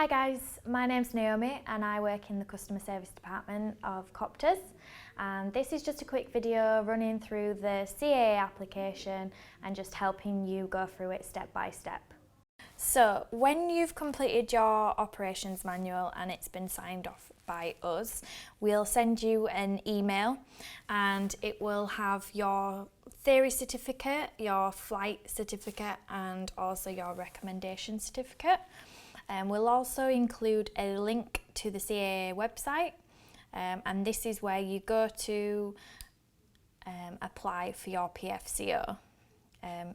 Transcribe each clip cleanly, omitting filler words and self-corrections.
Hi guys, my name's Naomi and I work in the customer service department of Coptrz, and this is just a quick video running through the CAA application and just helping you go through it step by step. So when you've completed your operations manual and it's been signed off by us, we'll send you an email and it will have your theory certificate, your flight certificate and also your recommendation certificate. We'll also include a link to the CAA website, and this is where you go to apply for your PfCO.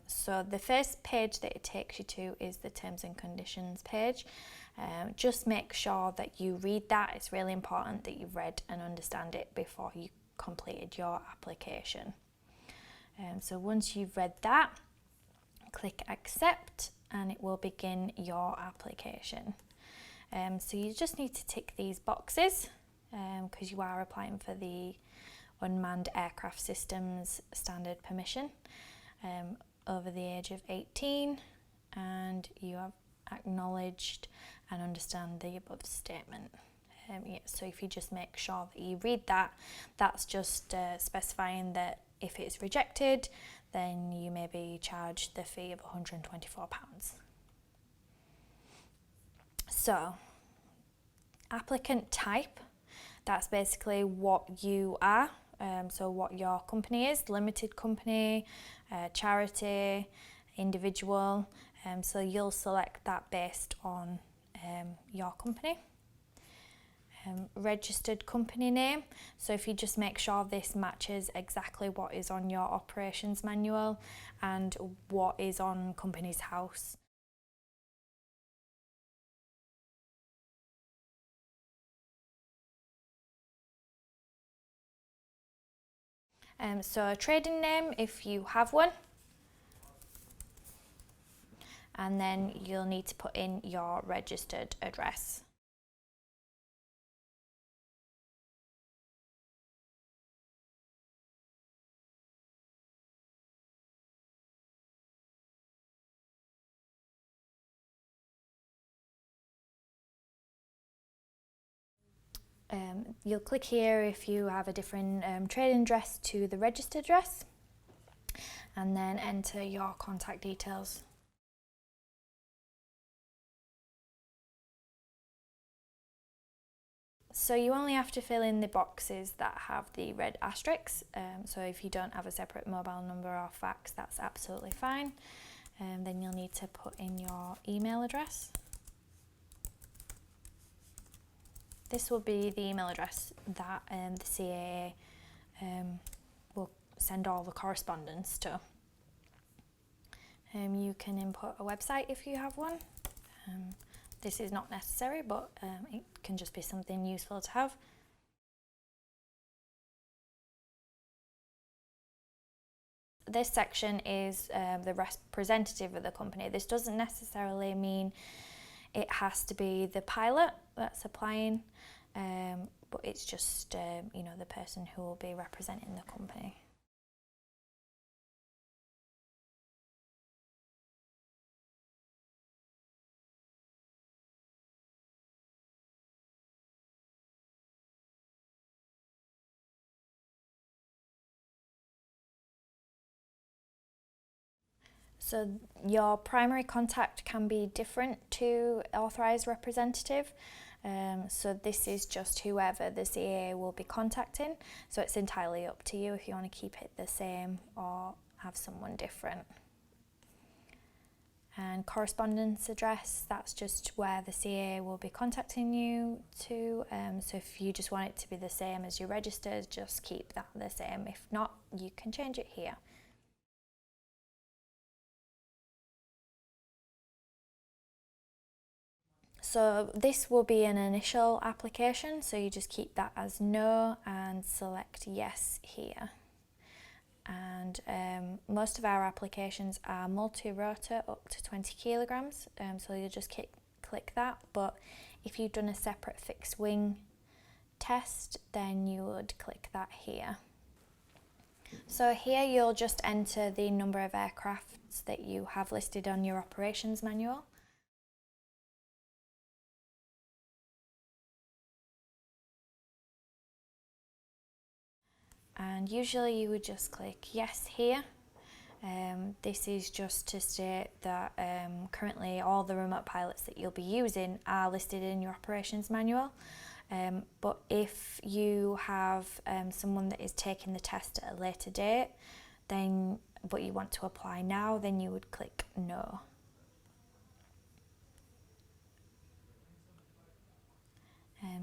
So the first page that it takes you to is the terms and conditions page. Just make sure that you read that. It's really important that you've read and understand it before you completed your application. So once you've read that, click accept and it will begin your application. So you just need to tick these boxes because you are applying for the Unmanned Aircraft Systems Standard Permission over the age of 18, and you have acknowledged and understand the above statement. So if you just make sure that you read that, that's just specifying that if it's rejected, then you may be charged the fee of £124. So, applicant type, that's basically what you are, so what your company is, limited company, charity, individual, so you'll select that based on your company. Registered company name, so if you just make sure this matches exactly what is on your operations manual and what is on Companies House. So a trading name if you have one, and then you'll need to put in your registered address. You'll click here if you have a different trading address to the registered address, and then enter your contact details. So you only have to fill in the boxes that have the red asterisks, so if you don't have a separate mobile number or fax, that's absolutely fine. Then you'll need to put in your email address. This will be the email address that the CAA will send all the correspondence to. You can input a website if you have one. This is not necessary, but it can just be something useful to have. This section is the representative of the company. This doesn't necessarily mean it has to be the pilot that's applying, but it's just the person who will be representing the company. So your primary contact can be different to authorised representative. So this is just whoever the CAA will be contacting. So it's entirely up to you if you want to keep it the same or have someone different. And correspondence address, that's just where the CAA will be contacting you to. So if you just want it to be the same as you registered, just keep that the same. If not, you can change it here. So this will be an initial application, so you just keep that as no and select yes here. And most of our applications are multi-rotor up to 20 kilograms, so you just click that. But if you've done a separate fixed wing test, then you would click that here. So here you'll just enter the number of aircrafts that you have listed on your operations manual. And usually you would just click yes here. This is just to state that currently all the remote pilots that you'll be using are listed in your operations manual. But if you have someone that is taking the test at a later date, then but you want to apply now, then you would click no.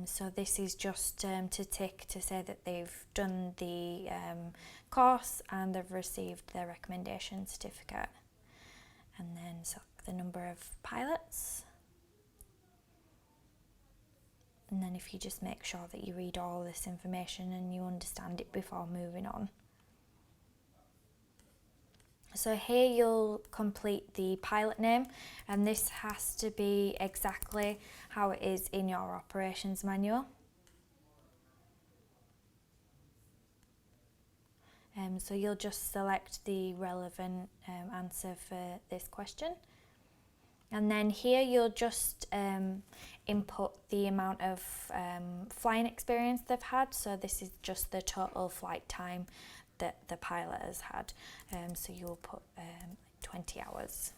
So this is just to tick to say that they've done the course and they've received their recommendation certificate. And then select the number of pilots. And then if you just make sure that you read all this information and you understand it before moving on. So here you'll complete the pilot name, and this has to be exactly how it is in your operations manual. So you'll just select the relevant answer for this question. And then here you'll just input the amount of flying experience they've had. So this is just the total flight time that the pilot has had. So you'll put 20 hours.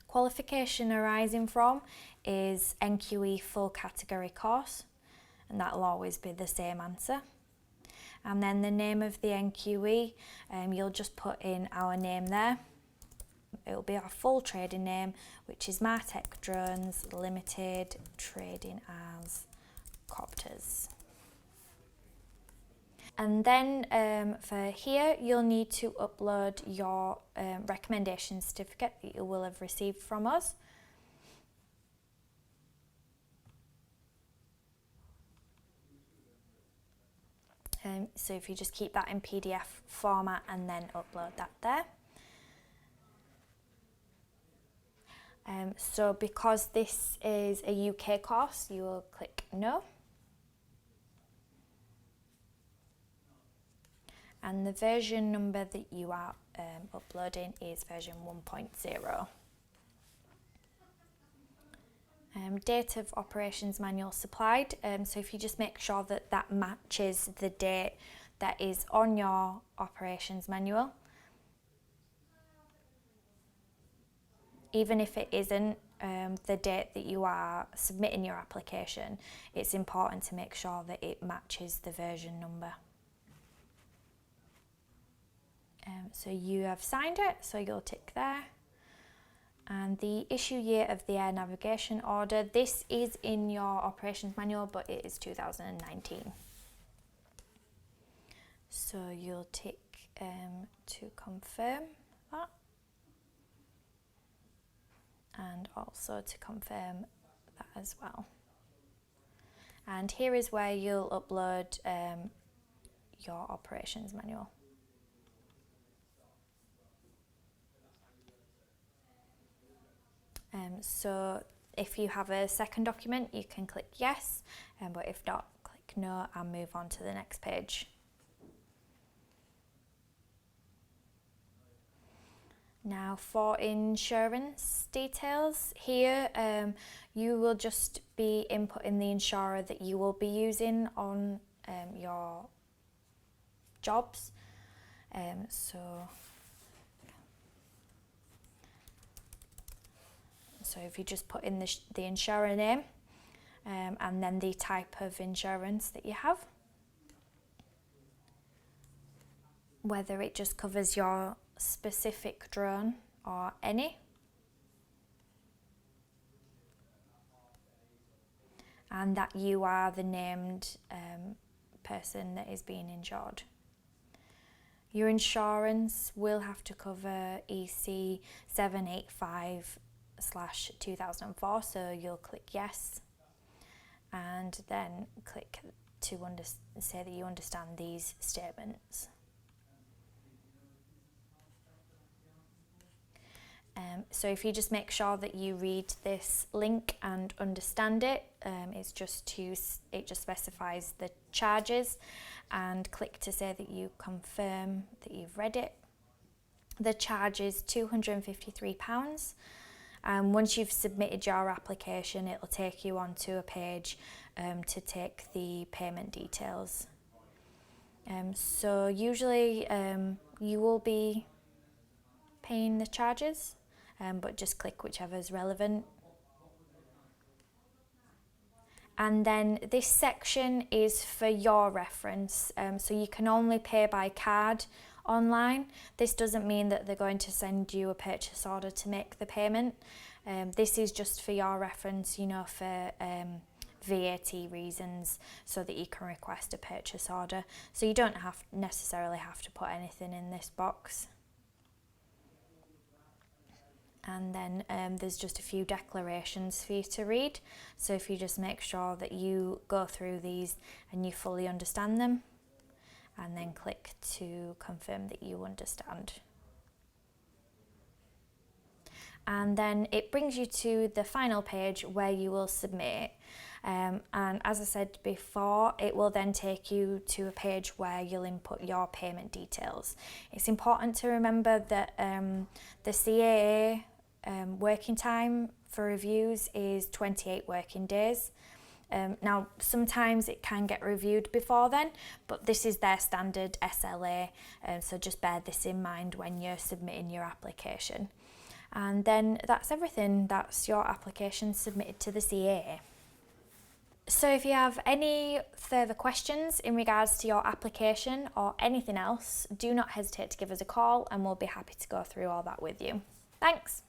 Qualification arising from is NQE full category course, and that'll always be the same answer. And then the name of the NQE, you'll just put in our name there. It'll be our full trading name, which is Martech Drones Limited, trading as Coptrz. And then for here, you'll need to upload your recommendation certificate that you will have received from us. So if you just keep that in PDF format and then upload that there. So because this is a UK course, you will click no. And the version number that you are uploading is version 1.0. Date of operations manual supplied, so if you just make sure that that matches the date that is on your operations manual. Even if it isn't the date that you are submitting your application, it's important to make sure that it matches the version number. So you have signed it, so you'll tick there. And the issue year of the air navigation order, this is in your operations manual, but it is 2019. So you'll tick to confirm that. And also to confirm that as well. And here is where you'll upload your operations manual. So if you have a second document, you can click yes, but if not, click no and move on to the next page. Now for insurance details, here you will just be inputting the insurer that you will be using on your jobs. So if you just put in the insurer name and then the type of insurance that you have, whether it just covers your specific drone or any, and that you are the named person that is being insured. Your insurance will have to cover EC 785/2004, so you'll click yes and then click to say that you understand these statements. So if you just make sure that you read this link and understand it, it just specifies the charges, and click to say that you confirm that you've read it. The charge is £253, And once you've submitted your application, it'll take you onto a page to take the payment details. So usually you will be paying the charges, but just click whichever is relevant. And then this section is for your reference, so you can only pay by card online. This doesn't mean that they're going to send you a purchase order to make the payment. This is just for your reference, you know, for VAT reasons, so that you can request a purchase order. So you don't necessarily have to put anything in this box. And then there's just a few declarations for you to read. So if you just make sure that you go through these and you fully understand them, and then click to confirm that you understand. And then it brings you to the final page where you will submit. And as I said before, it will then take you to a page where you'll input your payment details. It's important to remember that the CAA working time for reviews is 28 working days. Now, sometimes it can get reviewed before then, but this is their standard SLA, so just bear this in mind when you're submitting your application. And then that's everything. That's your application submitted to the CAA. So if you have any further questions in regards to your application or anything else, do not hesitate to give us a call and we'll be happy to go through all that with you. Thanks.